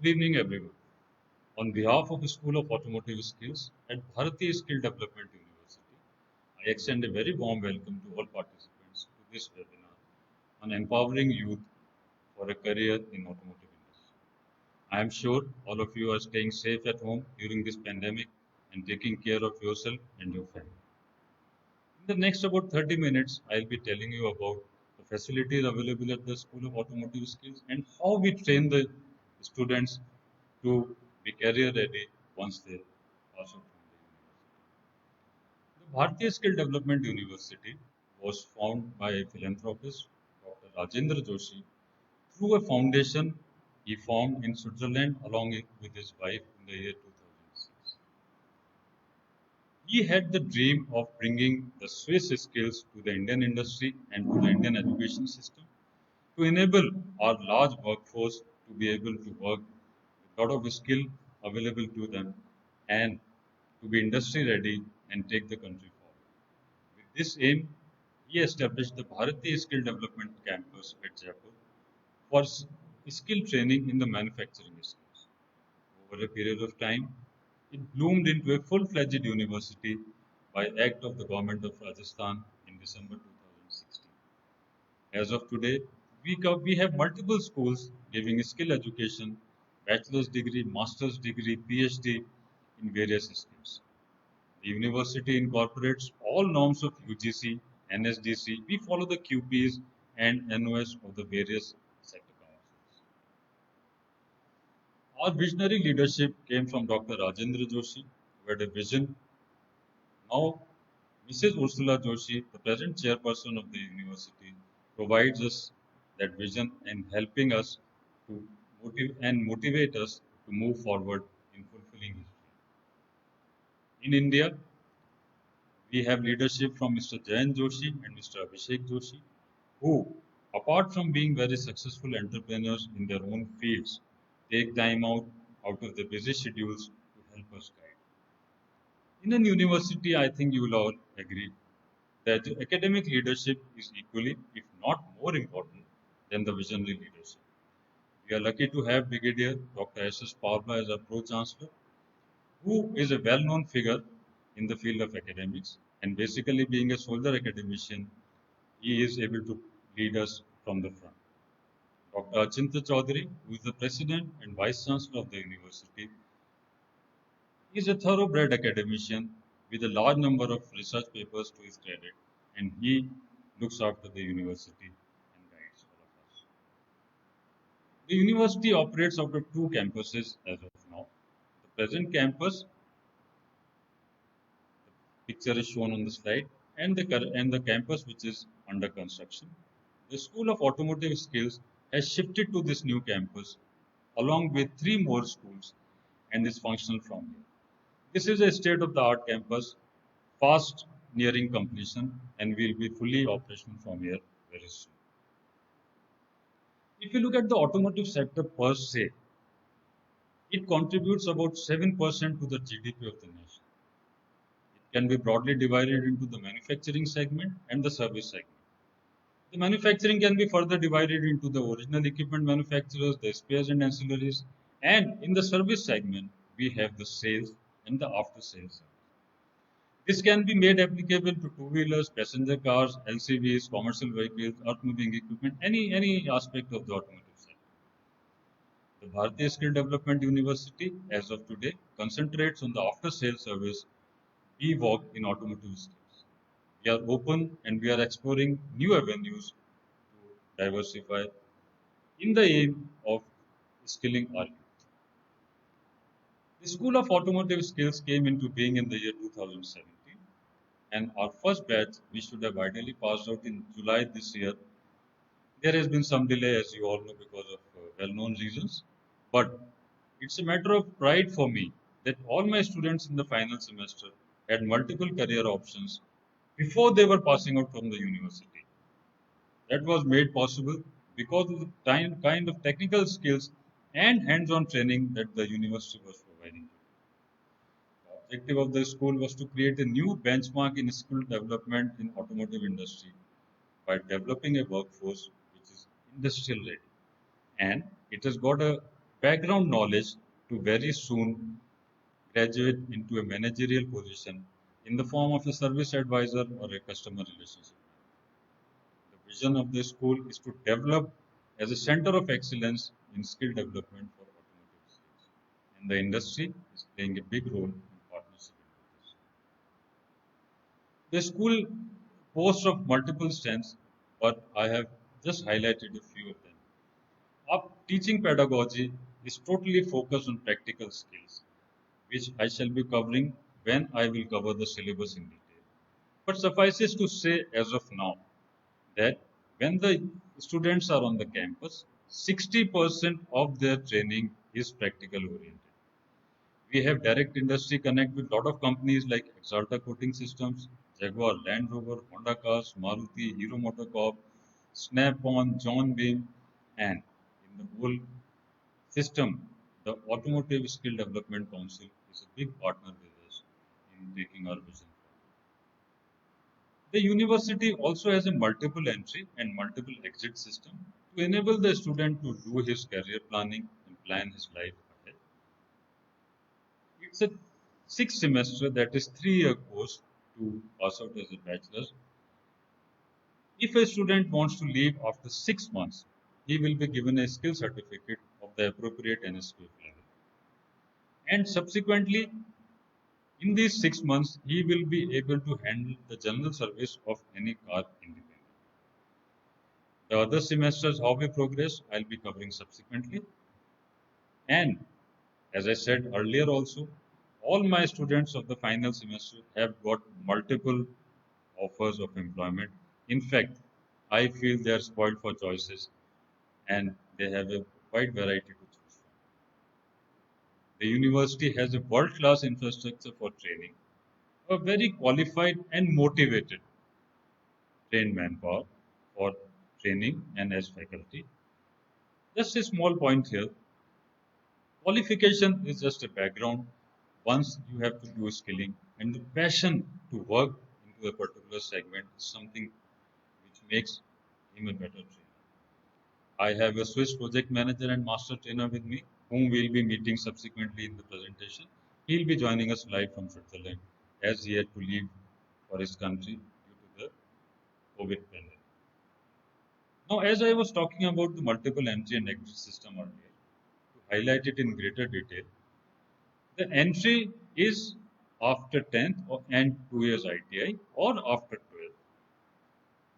Good evening, everyone. On behalf of the School of Automotive Skills at Bhartiya Skill Development University, I extend a very warm welcome to all participants to this webinar on empowering youth for a career in automotive industry. I am sure all of you are staying safe at home during this pandemic and taking care of yourself and your family. In the next about 30 minutes, I'll be telling you about the facilities available at the School of Automotive Skills and how we train the students to be career ready once they pass out from the university. The Bhartiya Skill Development University was founded by a philanthropist, Dr. Rajendra Joshi, through a foundation he formed in Switzerland along with his wife in the year 2006. He had the dream of bringing the Swiss skills to the Indian industry and to the Indian education system to enable our large workforce to be able to work with a lot of skill available to them and to be industry ready and take the country forward. With this aim, he established the Bharatiya Skill Development Campus at Jaipur for skill training in the manufacturing skills. Over a period of time, it bloomed into a full-fledged university by act of the government of Rajasthan in December 2016. As of today, we have multiple schools giving skill education, bachelor's degree, master's degree, PhD in various skills. The university incorporates all norms of UGC, NSDC. We follow the QPs and NOS of the various sector councils. Our visionary leadership came from Dr. Rajendra Joshi, who had a vision. Now, Mrs. Ursula Joshi, the present chairperson of the university, provides us that vision and helping us to motivate us to move forward in fulfilling his dream. In India, we have leadership from Mr. Jayan Joshi and Mr. Abhishek Joshi, who, apart from being very successful entrepreneurs in their own fields, take time out of their busy schedules to help us guide. In an university, I think you will all agree that academic leadership is equally, if not more important than the visionary leadership. We are lucky to have Brigadier Dr. S.S. Pavla as our Pro-Chancellor, who is a well-known figure in the field of academics, and basically being a soldier academician, he is able to lead us from the front. Dr. Achinta Chaudhary, who is the President and Vice Chancellor of the university, is a thoroughbred academician with a large number of research papers to his credit, and he looks after the university and guides all of us. The university operates out of two campuses as of now. The present campus, picture is shown on the slide, and the campus which is under construction. The School of Automotive Skills has shifted to this new campus along with three more schools and is functional from here. This is a state-of-the-art campus, fast nearing completion, and will be fully operational from here very soon. If you look at the automotive sector per se, it contributes about 7% to the GDP of the nation. It can be broadly divided into the manufacturing segment and the service segment. The manufacturing can be further divided into the original equipment manufacturers, the spares and ancillaries, and in the service segment, we have the sales and the after-sales service. This can be made applicable to two-wheelers, passenger cars, LCVs, commercial vehicles, earth-moving equipment, any aspect of the automotive sector. The Bhartiya Skill Development University, as of today, concentrates on the after-sales service we work in automotive skills. We are open and we are exploring new avenues to diversify in the aim of skilling our youth. The School of Automotive Skills came into being in the year 2017, and our first batch we should have ideally passed out in July this year. There has been some delay, as you all know, because of well-known reasons, but it's a matter of pride for me that all my students in the final semester had multiple career options before they were passing out from the university. That was made possible because of the kind of technical skills and hands-on training that the university was providing. The objective of the school was to create a new benchmark in skill development in automotive industry by developing a workforce which is industrial ready. And it has got a background knowledge to very soon graduate into a managerial position in the form of a service advisor or a customer relationship. The vision of the school is to develop as a center of excellence in skill development for automotive skills. And the industry is playing a big role in partnership with this. The school boasts of multiple strengths, but I have just highlighted a few of them. Our teaching pedagogy is totally focused on practical skills, which I shall be covering when I will cover the syllabus in detail. But suffices to say as of now that when the students are on the campus, 60% of their training is practical oriented. We have direct industry connect with a lot of companies like Exalta Coating Systems, Jaguar Land Rover, Honda Cars, Maruti, Hero MotoCorp, Snap-on, John Beam, and in the whole system, the Automotive Skill Development Council is a big partner with us in taking our vision forward. The university also has a multiple entry and multiple exit system to enable the student to do his career planning and plan his life ahead. It's a 6 semester, that is 3 year course to pass out as a bachelor. If a student wants to leave after 6 months, he will be given a skill certificate of the appropriate NSQF level. And subsequently, in these 6 months, he will be able to handle the general service of any car independently. The other semesters, how we progress, I'll be covering subsequently. And as I said earlier also, all my students of the final semester have got multiple offers of employment. In fact, I feel they are spoiled for choices and they have a wide variety to choose from. The university has a world-class infrastructure for training, a very qualified and motivated trained manpower for training and as faculty. Just a small point here. Qualification is just a background. Once you have to do skilling and the passion to work into a particular segment is something which makes him a better trainer. I have a Swiss project manager and master trainer with me, whom we'll be meeting subsequently in the presentation. He'll be joining us live from Switzerland as he had to leave for his country due to the COVID pandemic. Now, as I was talking about the multiple entry and exit system earlier, to highlight it in greater detail, the entry is after 10th and 2 years ITI or after 12th.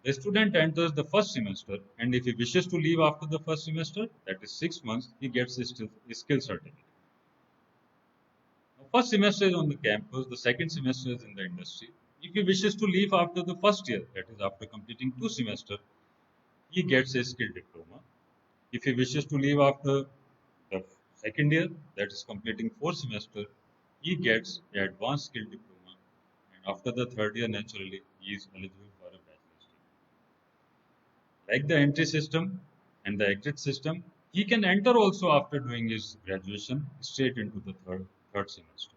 The student enters the first semester, and if he wishes to leave after the first semester, that is 6 months, he gets his skill certificate. Now, first semester is on the campus, the second semester is in the industry. If he wishes to leave after the first year, that is after completing 2 semesters, he gets a skill diploma. If he wishes to leave after the second year, that is completing 4 semesters, he gets an advanced skill diploma. And after the third year, naturally, he is eligible for a bachelor's degree. Like the entry system and the exit system, he can enter also after doing his graduation straight into the third semester.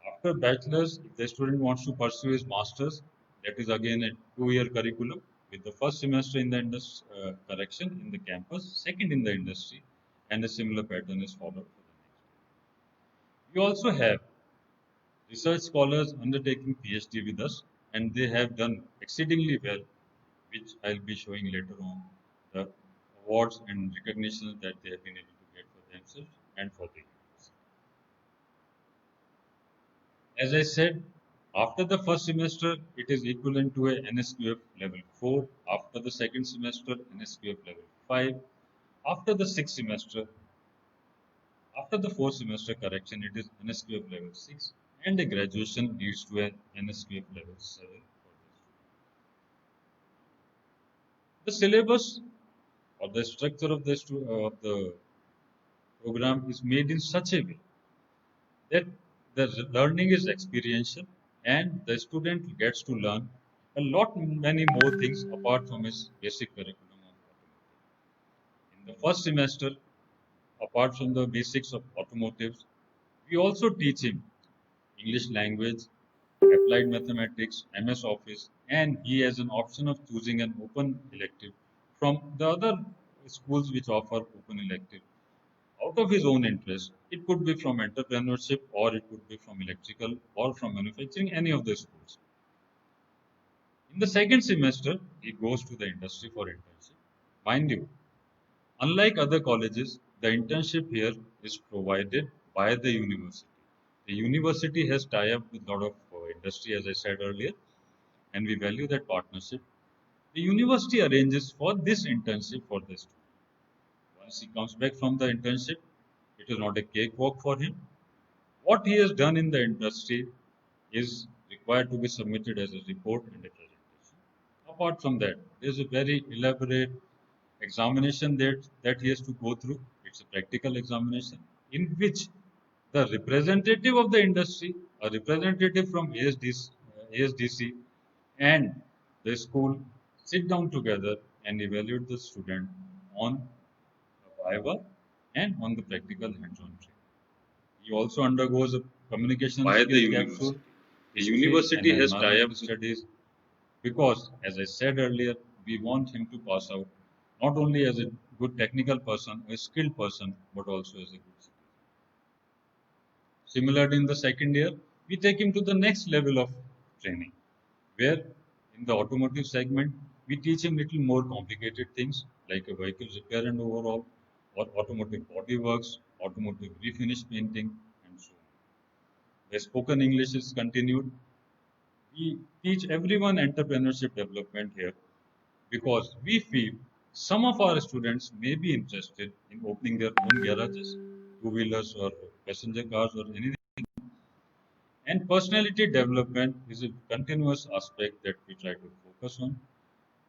After bachelor's, if the student wants to pursue his master's, that is again a 2 year curriculum with the first semester in the correction in the campus, second in the industry, and a similar pattern is followed for the next year. We also have research scholars undertaking PhD with us, and they have done exceedingly well, which I'll be showing later on, the awards and recognitions that they have been able to get for themselves and for the university. As I said, after the first semester, it is equivalent to a NSQF level 4. After the second semester, NSQF level 5. After the sixth semester, after the fourth semester correction, it is NSQF level 6. And a graduation leads to an NSQF level 7 for the student. The syllabus or the structure of the program is made in such a way that the learning is experiential and the student gets to learn a lot many more things apart from his basic curriculum of automotive. In the first semester, apart from the basics of automotives, we also teach him English language, applied mathematics, MS Office, and he has an option of choosing an open elective from the other schools which offer open elective. out of his own interest. It could be from entrepreneurship, or it could be from electrical, or from manufacturing, any of the schools. In the second semester, he goes to the industry for internship. Mind you, unlike other colleges, the internship here is provided by the university. The university has tie-up with a lot of industry, as I said earlier, and we value that partnership. The university arranges for this internship for the student. Once he comes back from the internship, it is not a cakewalk for him. What he has done in the industry is required to be submitted as a report and a presentation. Apart from that, there is a very elaborate examination that he has to go through. It's a practical examination in which the representative of the industry, a representative from ASDC, and the school sit down together and evaluate the student on viva and on the practical hands-on training. He also undergoes a communication By the skill university. capsule, The history university and has tie-up environmental with studies, because, as I said earlier, we want him to pass out not only as a good technical person, a skilled person, but also as a good citizen. Similarly, in the second year, we take him to the next level of training, where in the automotive segment, we teach him little more complicated things like a vehicle repair and overhaul, or automotive bodyworks, automotive refinish painting, and so on. The spoken English is continued. We teach everyone entrepreneurship development here because we feel some of our students may be interested in opening their own garages, two-wheelers or passenger cars or anything. And personality development is a continuous aspect that we try to focus on,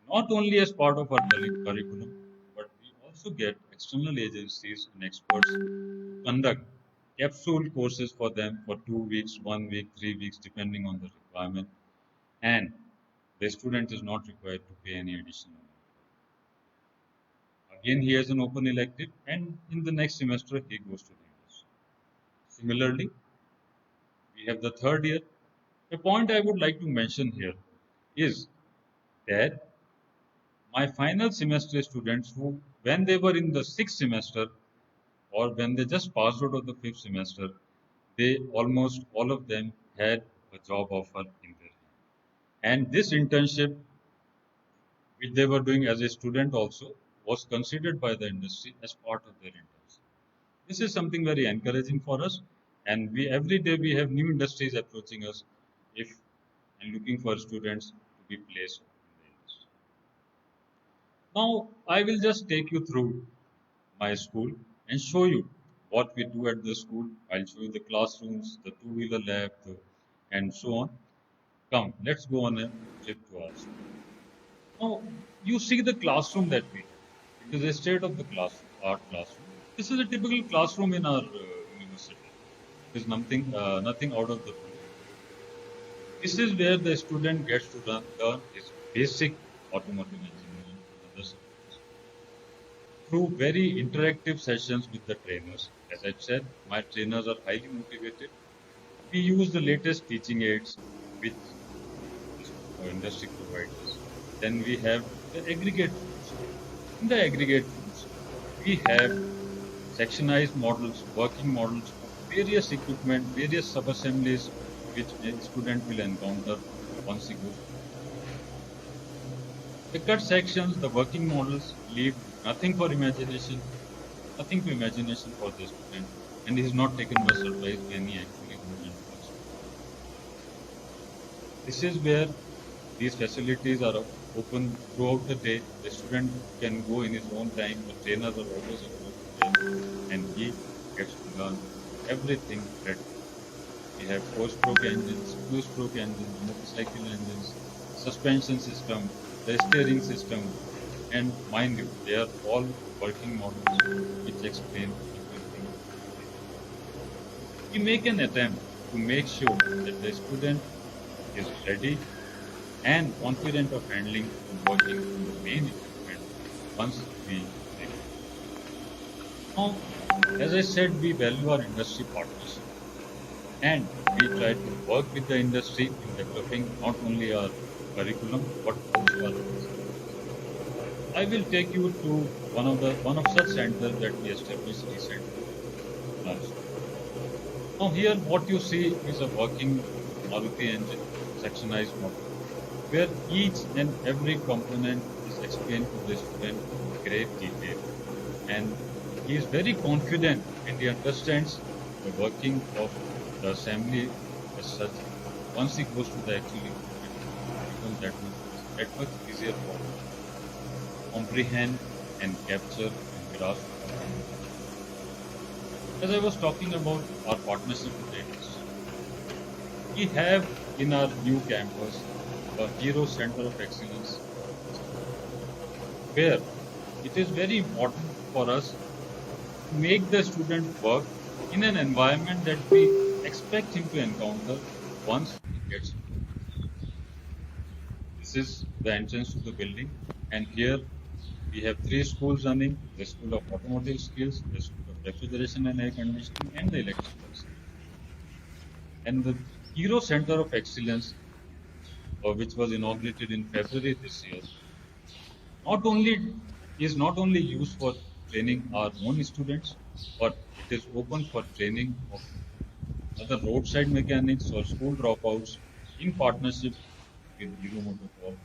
not only as part of our curriculum, but we also get external agencies and experts to conduct capsule courses for them for 2 weeks, 1 week, 3 weeks, depending on the requirement. And the student is not required to pay any additional amount. Again, he has an open elective, and in the next semester, he goes to the industry. Similarly, we have the third year. A point I would like to mention here is that my final semester students who, when they were in the sixth semester or when they just passed out of the fifth semester, they almost all of them had a job offer in their hand. And this internship, which they were doing as a student also, was considered by the industry as part of their internship. This is something very encouraging for us, and we every day we have new industries approaching us if and looking for students to be placed in the industry. Now I will just take you through my school and show you what we do at the school. I'll show you the classrooms, the two-wheeler lab, and so on. Come, let's go on a trip to our school. Now you see the classroom that we have. It is a state of the class, art classroom. This is a typical classroom in our university. It is nothing out of the blue. This is where the student gets to learn his basic automotive engineering and other subjects through very interactive sessions with the trainers. As I said, my trainers are highly motivated. We use the latest teaching aids which the industry provides us. Then we have the aggregate rooms. In the aggregate rooms, we have sectionized models, working models of various equipment, various sub-assemblies which a student will encounter once he goes. The cut sections, the working models leave nothing for imagination, nothing to imagination for the student, and he is not taken by surprise when he actually goes into the school. This is where these facilities are open throughout the day. The student can go in his own time. The trainers are always available, and he gets to learn everything that we have: four-stroke engines, two-stroke engines, motorcycle engines, suspension system, the steering system, and mind you, they are all working models which explain everything. We make an attempt to make sure that the student is ready and confident of handling and working on the main equipment once we take it. Now, as I said, we value our industry partnership, and we try to work with the industry in developing not only our curriculum but also our facilities. I will take you to one of such centers that we established recently. class. Now here what you see is a working Maruti engine sectionized model where each and every component is explained to the student in great detail. And he is very confident and he understands the working of the assembly as such. Once he goes to the actual equipment, it becomes that much easier for him to comprehend and capture and grasp all the information. As I was talking about our partnership with the industry, we have in our new campus a Hero Center of Excellence, where it is very important for us to make the student work in an environment that we expect him to encounter once he gets into the industry. This is the entrance to the building, and here we have three schools running: the School of Automotive Skills, the School of Refrigeration and Air Conditioning, and the Electrical Skills. And the Hero Center of Excellence, which was inaugurated in February this year, not only not only used for training our own students, but it is open for training of other roadside mechanics or school dropouts in partnership with Hero Motor Corp,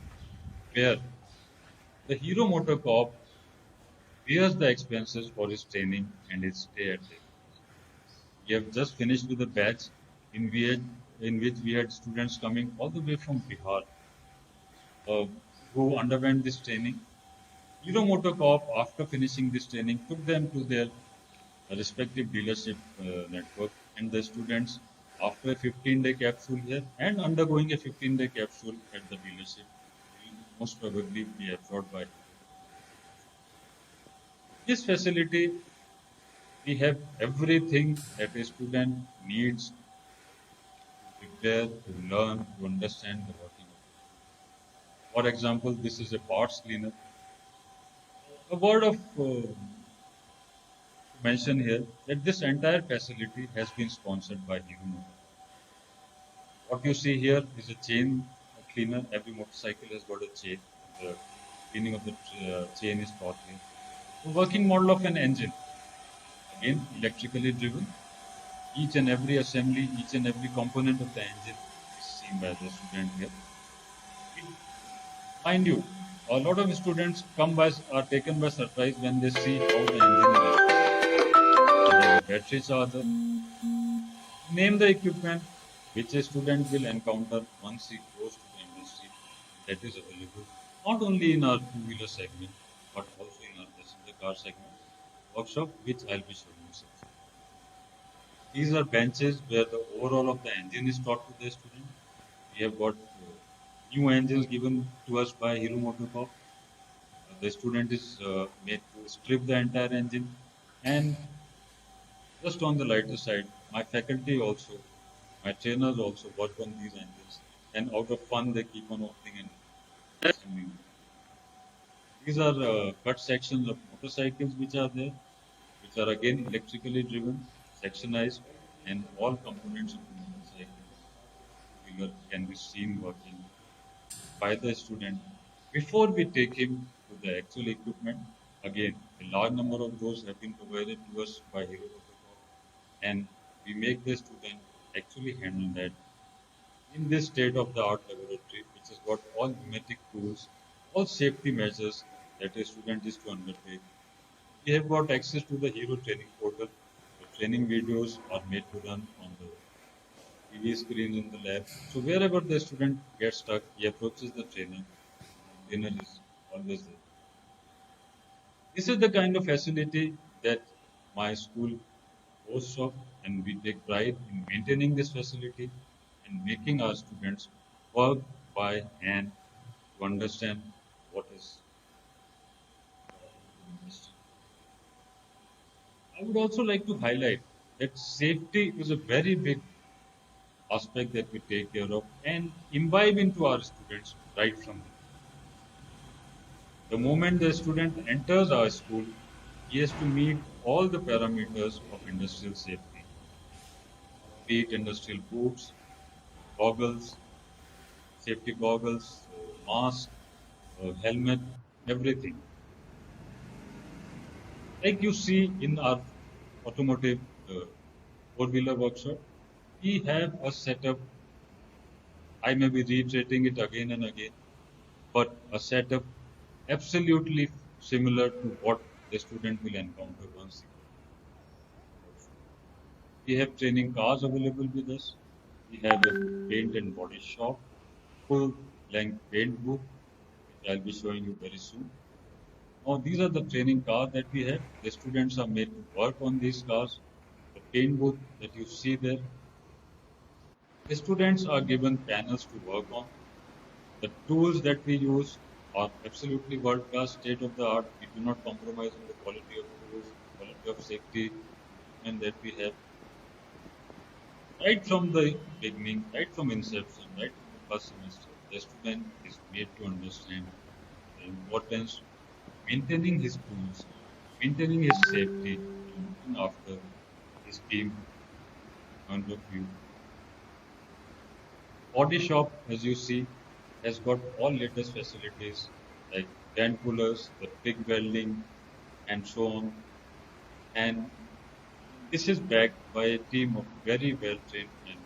where the Hero Motor Corp bears the expenses for his training and his stay at the campus. We have just finished with a batch in, we had, in which we had students coming all the way from Bihar uh, who underwent this training. Hero Motor Corp, after finishing this training, took them to their respective dealership network, and the students, after a 15-day capsule here and undergoing a 15-day capsule at the dealership, will most probably be absorbed by Hero Motor. This facility, we have everything that a student needs to prepare, to learn, to understand the working of it. For example, this is a parts cleaner. A word of mention here that this entire facility has been sponsored by Hero Motor. What you see here is a chain cleaner. Every motorcycle has got a chain. The cleaning of the chain is taught here. The working model of an engine, again electrically driven. Each and every assembly, each and every component of the engine is seen by the student here. Mind you, a lot of students are taken by surprise when they see how the engine is assembled. There is a battery charger. Name the equipment which a student will encounter once he goes to the industry, that is available not only in our two-wheeler segment but also in our passenger car segment workshop, which I'll be showing you subsequently. These are benches where the overall of the engine is taught to the student. We have got new engines given to us by Hero Motor Corp. The student is made to strip the entire engine, and just on the lighter side, my faculty also, my trainers also work on these engines, and out of fun, they keep on opening and assembling. These are cut sections of motorcycles which are there, which are again electrically driven, sectionized, and all components of the motorcycle two-wheeler can be seen working by the student before we take him to the actual equipment. Again, a large number of those have been provided to us by Hero Protocol, and we make the student actually handle that in this state-of-the-art laboratory, which has got all pneumatic tools, all safety measures that a student is to undertake. We have got access to the Hero training portal. The training videos are made to run on the TV screens in the lab. So wherever the student gets stuck, he approaches the trainer. The trainer is always there. This is the kind of facility that my school boasts of, and we take pride in maintaining this facility and making our students work by hand to understand what is the industry. I would also like to highlight that safety is a very big aspect that we take care of and imbibe into our students right from the moment the student enters our school. He has to meet all the parameters of industrial safety, be it industrial boots, goggles, safety goggles, mask, helmet, everything. Like you see in our automotive the four-wheeler workshop, we have a setup. I may be reiterating it again and again, but a setup absolutely similar to what the student will encounter once he goes. We have training cars available with us. We have a paint and body shop, full length paint book, which I'll be showing you very soon. Now, these are the training cars that we have. The students are made to work on these cars. The paint booth that you see there, the students are given panels to work on. The tools that we use are absolutely world class, state of the art. We do not compromise on the quality of tools, quality of safety equipment that we have. Right from the beginning, right from inception, right from the first semester, the student is made to understand the importance of maintaining his tools, maintaining his safety, and looking after his team point of view. Body shop, as you see, has got all latest facilities like grand coolers, the TIG welding, and so on. And this is backed by a team of very well trained men.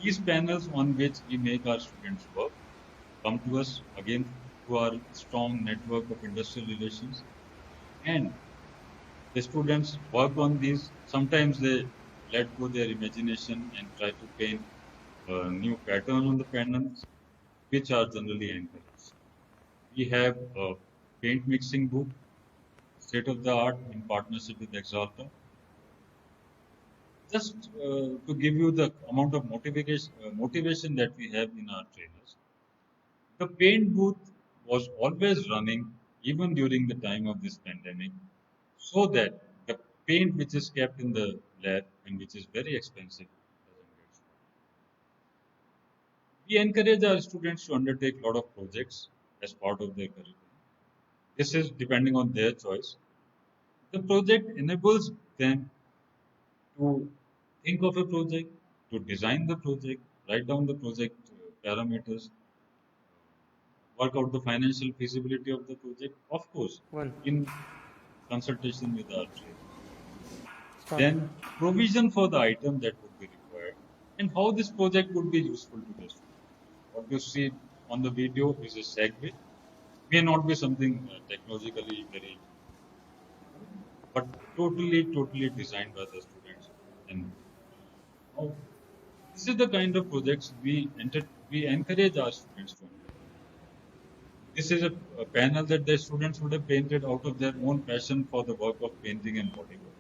These panels on which we make our students work come to us again through our strong network of industrial relations. And the students work on these. Sometimes they let go their imagination and try to paint a new pattern on the panels, which are generally encouraged. We have a paint mixing book, state of the art in partnership with Exalta. Just to give you the amount of motivation that we have in our trainers. The paint booth was always running even during the time of this pandemic, so that the paint which is kept in the lab and which is very expensive doesn't get spoiled. We encourage our students to undertake a lot of projects as part of their curriculum. This is depending on their choice. The project enables them to think of a project, to design the project, write down the project parameters, work out the financial feasibility of the project, of course, One. in consultation with our trainer. Start. Then provision for the item that would be required and how this project would be useful to the student. What you see on the video is a segue. May not be something technologically very, but totally designed by the students. And now, this is the kind of projects we encourage our students to undertake. This is a panel that the students would have painted out of their own passion for the work of painting and bodywork.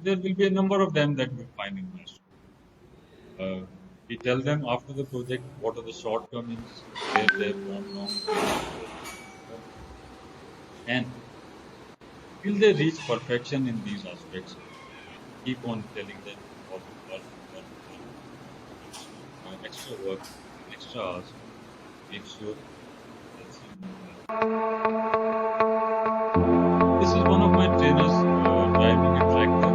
There will be a number of them that we'll find in my school. We tell them after the project what are the shortcomings, where they have gone wrong, where they have done well, and till they reach perfection in these aspects, we keep on telling them how to work, extra work, and extra hours, make sure they achieve more well. This is one of my trainers driving a tractor.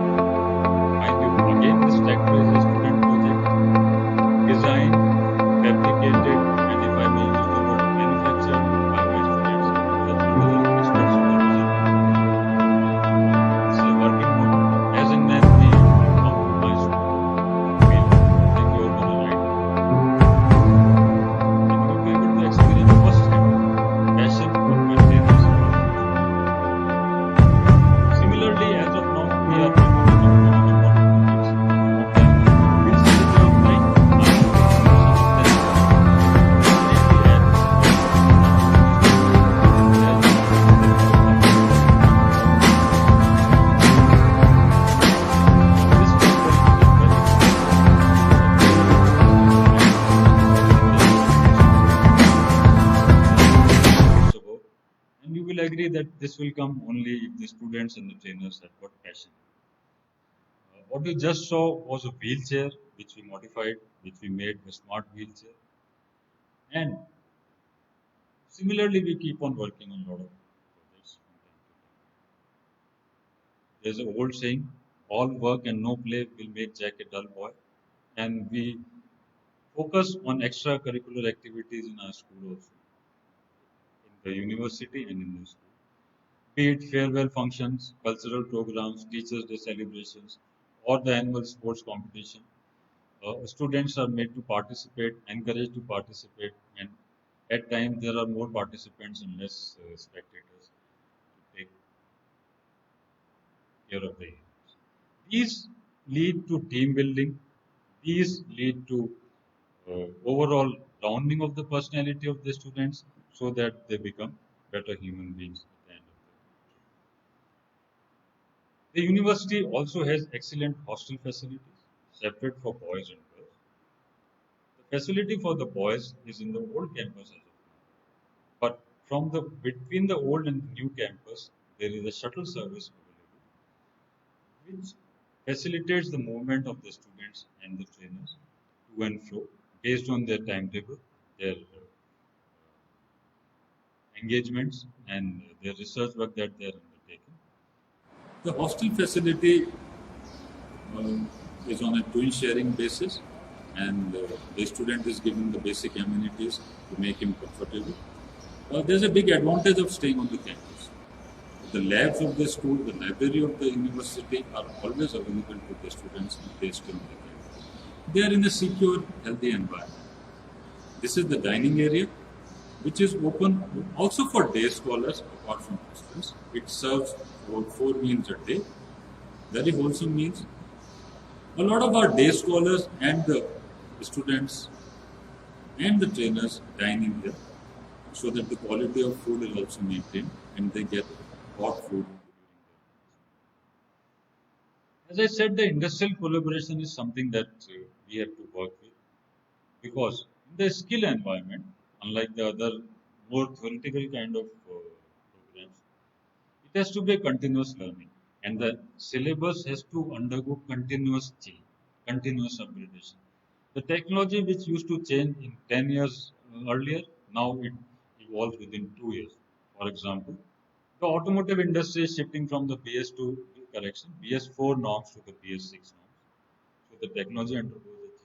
Mind you, again, this tractor is a student project, designed, fabricated, and if I may use the word manufactured by my students under the expert supervision. It's a working model. As and when we come to my school, we'll take you over a ride. And you'll be able to experience firsthand passion of my trainers. Similarly, as of now, we are working on a number of projects. Some of them feasibility of like some of them completely at this framework is very ago, and you will agree that this will come only if the students and the trainers have got passion. What you just saw was a wheelchair which we modified, which we made a smart wheelchair. And similarly, we keep on working on a lot of projects from time to time. There's an old saying, all work and no play will make Jack a dull boy. And we focus on extracurricular activities in our school also, in the university and in the school. be it farewell functions, cultural programs, Teachers' Day celebrations, or the annual sports competition. Students are made to participate, encouraged to participate, and at times there are more participants and less spectators to take care of the events. These lead to team building. These lead to overall rounding of the personality of the students so that they become better human beings at the end of the day. The university also has excellent hostel facilities separate for boys and girls. The facility for the boys is in the old campus as of now, but from the between the old and new campus there is a shuttle service available which facilitates the movement of the students and the trainers to and fro based on their timetable, their engagements, and their research work that they are undertaking. The hostel facility is on a twin sharing basis, and the student is given the basic amenities to make him comfortable. There's a big advantage of staying on the campus. The labs of the school, the library of the university are always available to the students if they stay on the campus. They are in a secure, healthy environment. This is the dining area, which is open also for day scholars apart from hostels. It serves about 4 meals a day, very wholesome meals. A lot of our day scholars and the students and the trainers dine in here so that the quality of food is also maintained and they get hot food. As I said, the industrial collaboration is something that we have to work with because in the skill environment, unlike the other more theoretical kind of programs, it has to be a continuous learning and the syllabus has to undergo continuous change, continuous upgradation. The technology which used to change in 10 years earlier, now it evolves within 2 years. For example, the automotive industry is shifting from the BS4 norms to the BS6 norms. So the technology undergoes a change.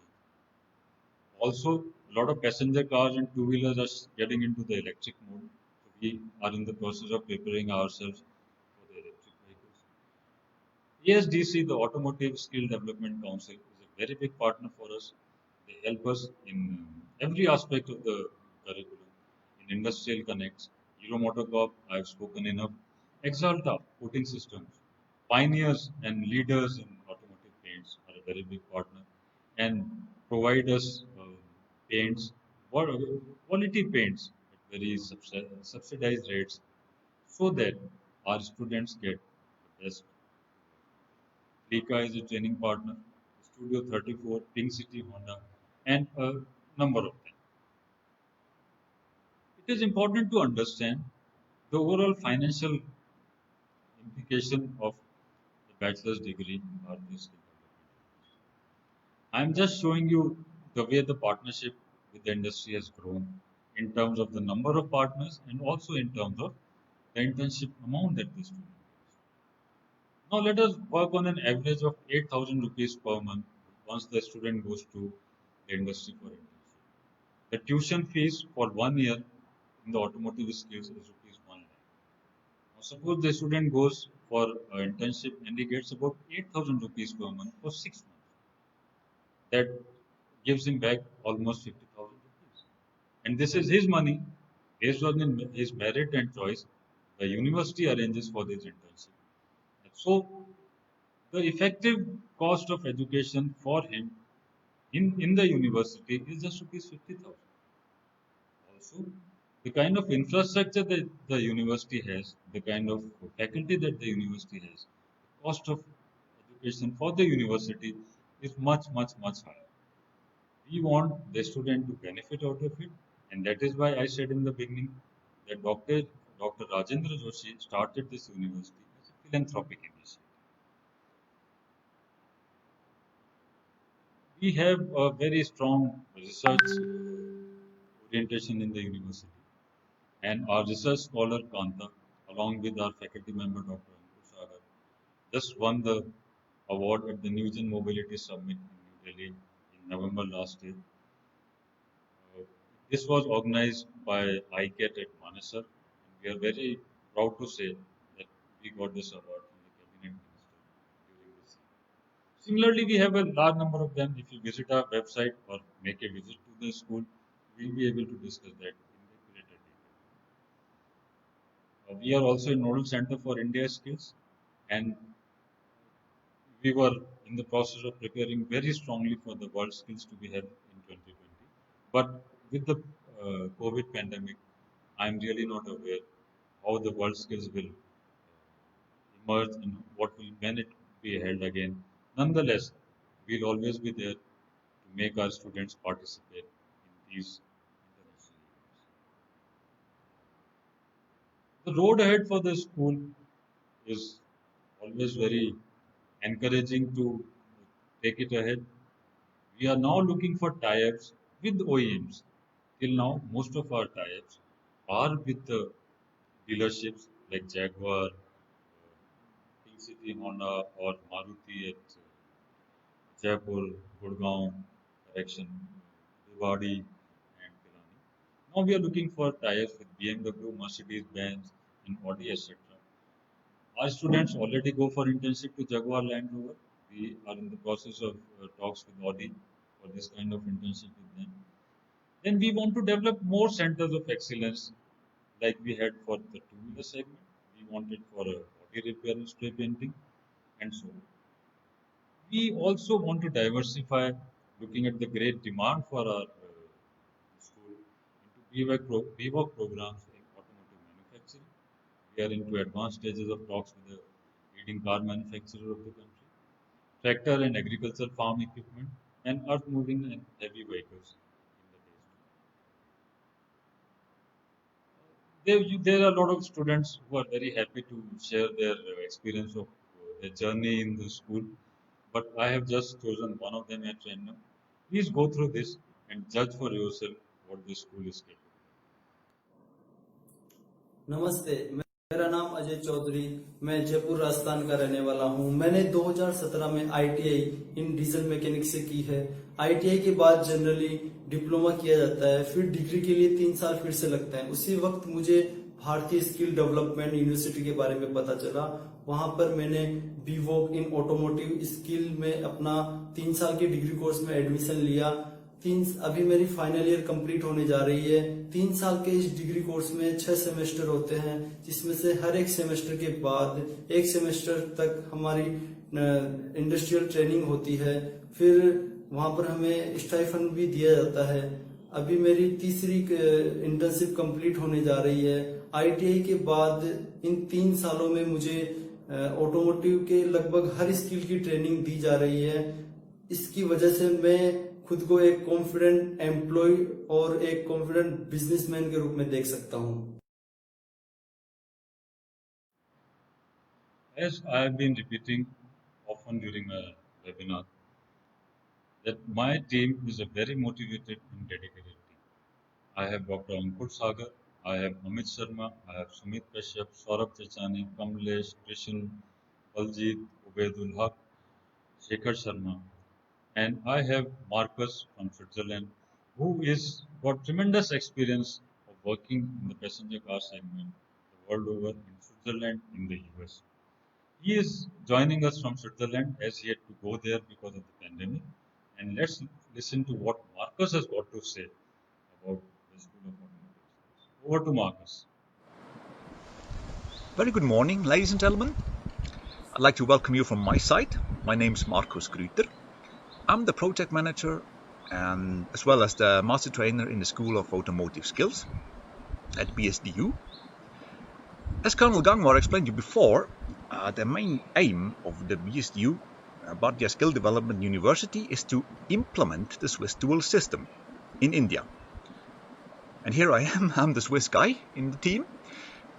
Also, a lot of passenger cars and two-wheelers are getting into the electric mode. So we are in the process of preparing ourselves for the electric vehicles. ASDC, the Automotive Skill Development Council, is a very big partner for us. They help us in every aspect of the curriculum. In Industrial Connects, Euromotor Corp, I have spoken enough. Exalta, coating systems. Pioneers and leaders in automotive paints are a very big partner and provide us paints, quality paints at very subsidized rates so that our students get the best. Rika is a training partner, Studio 34, Pink City Honda, and a number of them. It is important to understand the overall financial implication of the bachelor's degree in Bhartiya skill development. I am just showing you the way the partnership with the industry has grown in terms of the number of partners and also in terms of the internship amount that the student gets. Now let us work on an average of 8,000 rupees per month once the student goes to the industry for internship. The tuition fees for 1 year in the automotive skills is rupees 1 lakh. Now suppose the student goes for an internship and he gets about 8,000 rupees per month for 6 months. That gives him back almost 50,000 rupees. And this is his money based on his merit and choice. The university arranges for this internship. And so the effective cost of education for him in the university is just rupees 50,000. Also, the kind of infrastructure that the university has, the kind of faculty that the university has, the cost of education for the university is much, much, much higher. We want the student to benefit out of it, and that is why I said in the beginning that Dr. Rajendra Joshi started this university as a philanthropic initiative. We have a very strong research orientation in the university. And our research scholar Kanta, along with our faculty member Dr. Ankur, just won the award at the New Mobility Summit in New Delhi in November last year. This was organized by ICAT at Manesar. We are very proud to say that We got this award from the cabinet minister during this year. Similarly, we have a large number of them. If you visit our website or make a visit to the school, we'll be able to discuss that in the greater detail. We are also a nodal center for India skills, and we were in the process of preparing very strongly for the world skills to be held in 2020. But with the COVID pandemic, I'm really not aware how the world skills will emerge and what will when it be held again. Nonetheless, we'll always be there to make our students participate in these international events. The road ahead for the school is always very encouraging to take it ahead. We are now looking for tie-ups with OEMs. Till now, most of our tie-ups are with the dealerships like Jaguar, Pink City Honda, or Maruti at Jaipur, Gurgaon, correction, Bhiwadi, and Pilani. Now we are looking for tie-ups with BMW, Mercedes-Benz, and Audi, etc. Our students already go for internship to Jaguar Land Rover. We are in the process of talks with Audi for this kind of internship with them. Then we want to develop more centers of excellence like we had for the two-wheeler segment. We wanted for body repair and spray painting and so on. We also want to diversify, looking at the great demand for our school into BWOC programs in automotive manufacturing. We are into advanced stages of talks with the leading car manufacturer of the country, tractor and agricultural farm equipment, and earth moving and heavy vehicles in the days to come. There are a lot of students who are very happy to share their experience of their journey in the school, but I have just chosen one of them at random. Please go through this and judge for yourself what this school is capable. नमस्ते, मेरा नाम अजय चौधरी, मैं जयपुर राजस्थान का रहने वाला हूं। मैंने 2017 में आईटीआई इन डीजल मैकेनिक से की है। आईटीआई के बाद जनरली डिप्लोमा किया जाता है, फिर डिग्री के लिए 3 साल फिर से लगता है। उसी वक्त मुझे भारतीय स्किल डेवलपमेंट यूनिवर्सिटी के बारे में पता चला। वहां पर मैंने बीवोक इन ऑटोमोटिव स्किल में अपना 3 साल के डिग्री कोर्स में एडमिशन लिया। अभी मेरी फाइनल ईयर कंप्लीट होने जा रही है। 3 साल के इस डिग्री कोर्स में 6 सेमेस्टर होते हैं, जिसमें से हर एक सेमेस्टर के बाद 1 सेमेस्टर तक हमारी इंडस्ट्रियल ट्रेनिंग होती है। फिर वहां पर हमें स्टाइफंड भी दिया जाता है। अभी मेरी तीसरी इंटर्नशिप कंप्लीट होने जा रही है। आईटीआई के बाद इन 3 सालों में मुझे ऑटोमोटिव के लगभग हर स्किल की ट्रेनिंग दी जा रही है। इसकी वजह से मैं खुद को एक कॉन्फिडेंट एम्प्लॉय और एक कॉन्फिडेंट बिजनेसमैन के रूप में देख सकता हूं। As I have been repeating often during my webinar, that my team is a very motivated and dedicated team. I have Dr. Ankur Sagar, I have Amit Sharma, I have Sumit Kashyap, Saurabh Chachani, Kamlesh, Krishan, Aljit, Ubaidul Haq, Shekhar Sharma, and I have Markus from Switzerland, who is got tremendous experience of working in the passenger car segment the world over in Switzerland, in the US. He is joining us from Switzerland as he had to go there because of the pandemic. And let's listen to what Markus has got to say about the School of Automotive Skills. Over to Markus. Very good morning, ladies and gentlemen. I'd like to welcome you from my side. My name is Markus Grueter. I'm the project manager and as well as the master trainer in the School of Automotive Skills at BSDU. As Colonel Gangwar explained to you before, the main aim of the BSDU, Bhartiya Skill Development University, is to implement the Swiss dual system in India. And here I am, I'm the Swiss guy in the team.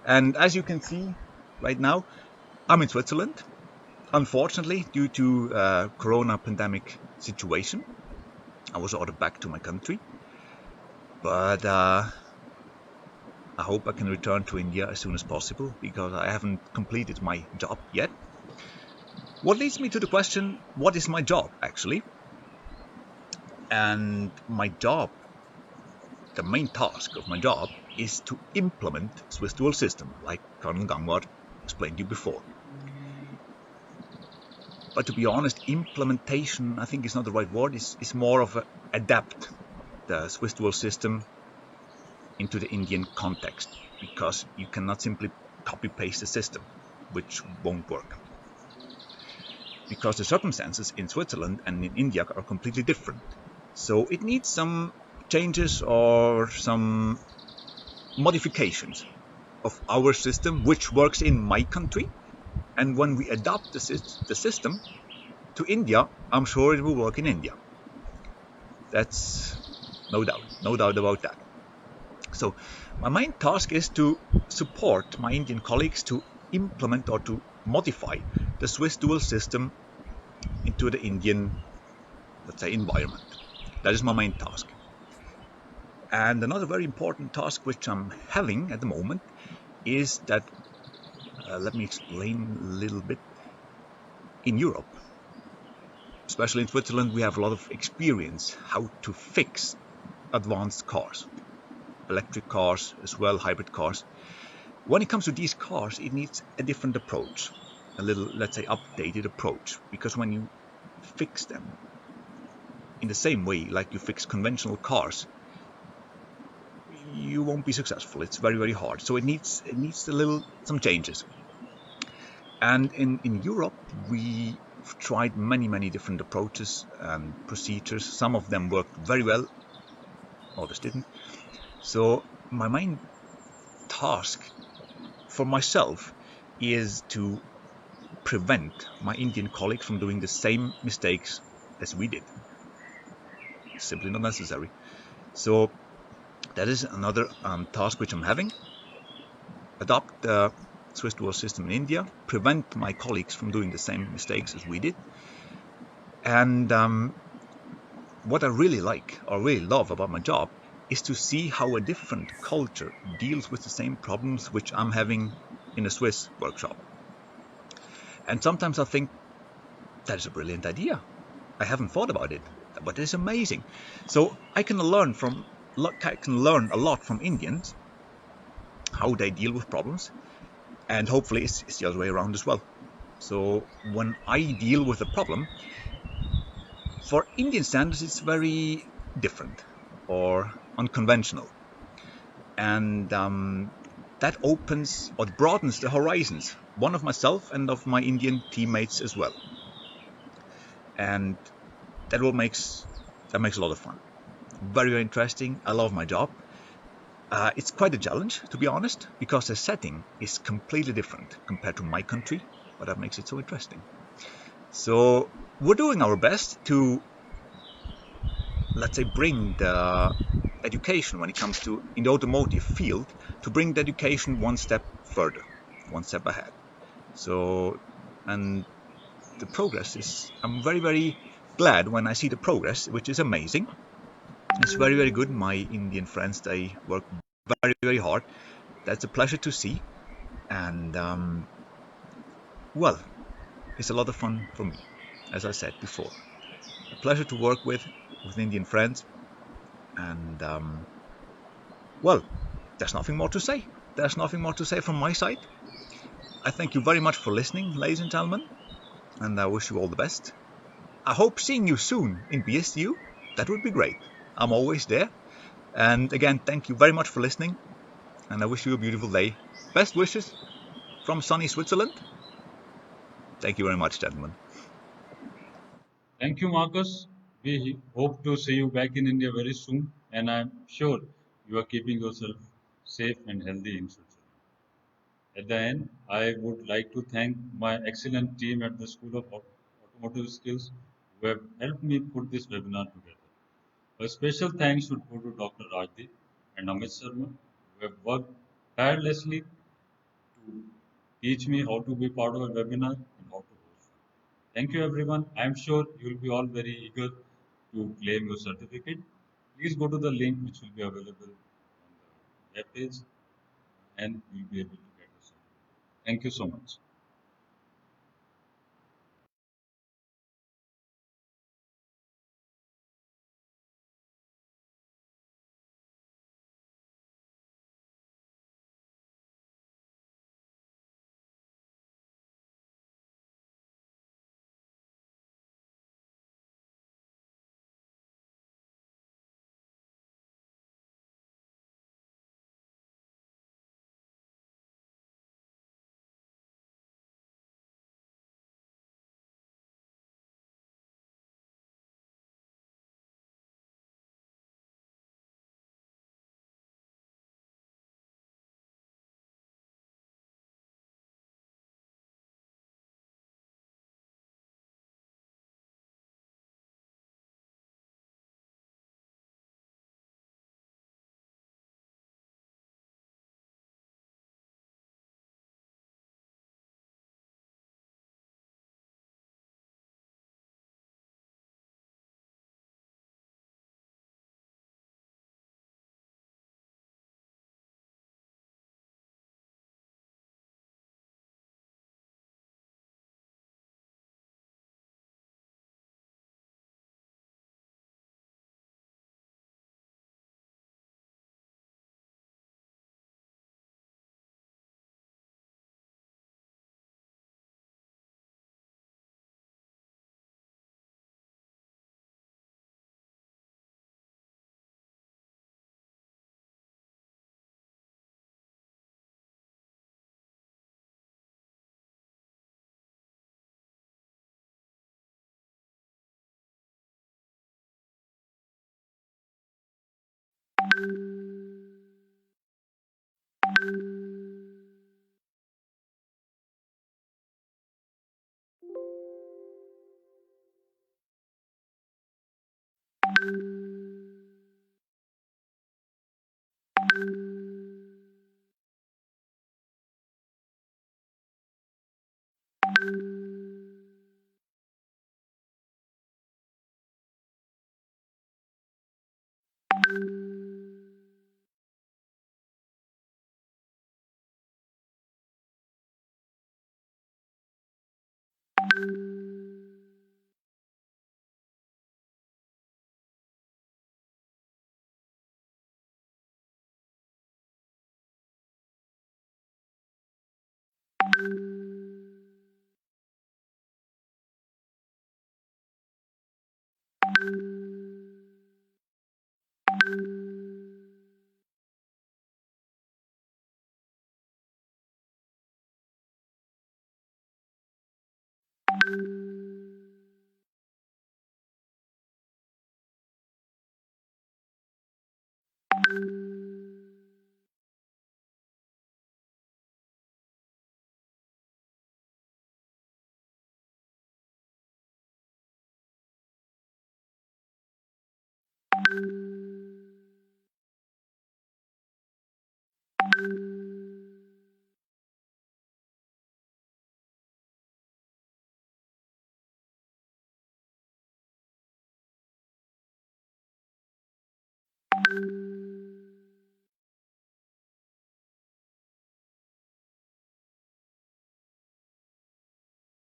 And as you can see right now, I'm in Switzerland. Unfortunately, due to corona pandemic situation, I was ordered back to my country. But I hope I can return to India as soon as possible because I haven't completed my job yet. What leads me to the question, what is my job actually? And my job, the main task of my job is to implement Swiss dual system, like Colonel Gangwar explained to you before. But to be honest, implementation, I think, is not the right word. It's more of a adapt the Swiss dual system into the Indian context, because you cannot simply copy paste the system, which won't work. Because the circumstances in Switzerland and in India are completely different. So it needs some changes or some modifications of our system, which works in my country. And when we adopt the system to India, I'm sure it will work in India. That's no doubt about that. So my main task is to support my Indian colleagues to implement or to modify the Swiss dual system into the Indian, let's say, environment. That is my main task. And another very important task which I'm having at the moment is that, let me explain a little bit. In Europe, especially in Switzerland, we have a lot of experience how to fix advanced cars, electric cars as well, hybrid cars. When it comes to these cars, it needs a different approach, a little, let's say, updated approach, because when you fix them in the same way like you fix conventional cars, you won't be successful. It's very, very hard. So it needs some changes. And in Europe, we've tried many different approaches and procedures. Some of them worked very well, others didn't. So my main task for myself is to prevent my Indian colleagues from doing the same mistakes as we did. Simply not necessary. So that is another task which I'm having. Adopt the Swiss dual system in India, prevent my colleagues from doing the same mistakes as we did. And what I really like or really love about my job is to see how a different culture deals with the same problems which I'm having in a Swiss workshop. And sometimes I think that is a brilliant idea. I haven't thought about it, but it's amazing. So I can learn a lot from Indians, how they deal with problems, and hopefully it's the other way around as well. So when I deal with a problem, for Indian standards, it's very different or unconventional. And that opens or broadens the horizons, one of myself and of my Indian teammates as well. And that makes a lot of fun. Very, very interesting. I love my job. It's quite a challenge, to be honest, because the setting is completely different compared to my country, but that makes it so interesting. So we're doing our best to, let's say, bring the education when it comes to in the automotive field, to bring the education one step further, one step ahead. So, and the progress is, I'm very, very glad when I see the progress, which is amazing. It's very, very good. My Indian friends, they work very, very hard. That's a pleasure to see. And, well, it's a lot of fun for me, as I said before. A pleasure to work with Indian friends. And, well, there's nothing more to say. There's nothing more to say from my side. I thank you very much for listening, ladies and gentlemen, and I wish you all the best. I hope seeing you soon in BSU. That would be great. I'm always there. And again, thank you very much for listening, and I wish you a beautiful day. Best wishes from sunny Switzerland. Thank you very much, gentlemen. Thank you, Marcus. We hope to see you back in India very soon, and I'm sure you are keeping yourself safe and healthy in Switzerland. At the end, I would like to thank my excellent team at the School of Automotive Skills who have helped me put this webinar together. A special thanks should go to Dr. Rajdeep and Amit Sharma who have worked tirelessly to teach me how to be part of a webinar and how to host one. Thank you, everyone. I'm sure you'll be all very eager to claim your certificate. Please go to the link which will be available on the web page and you'll be able to get your certificate. Thank you so much.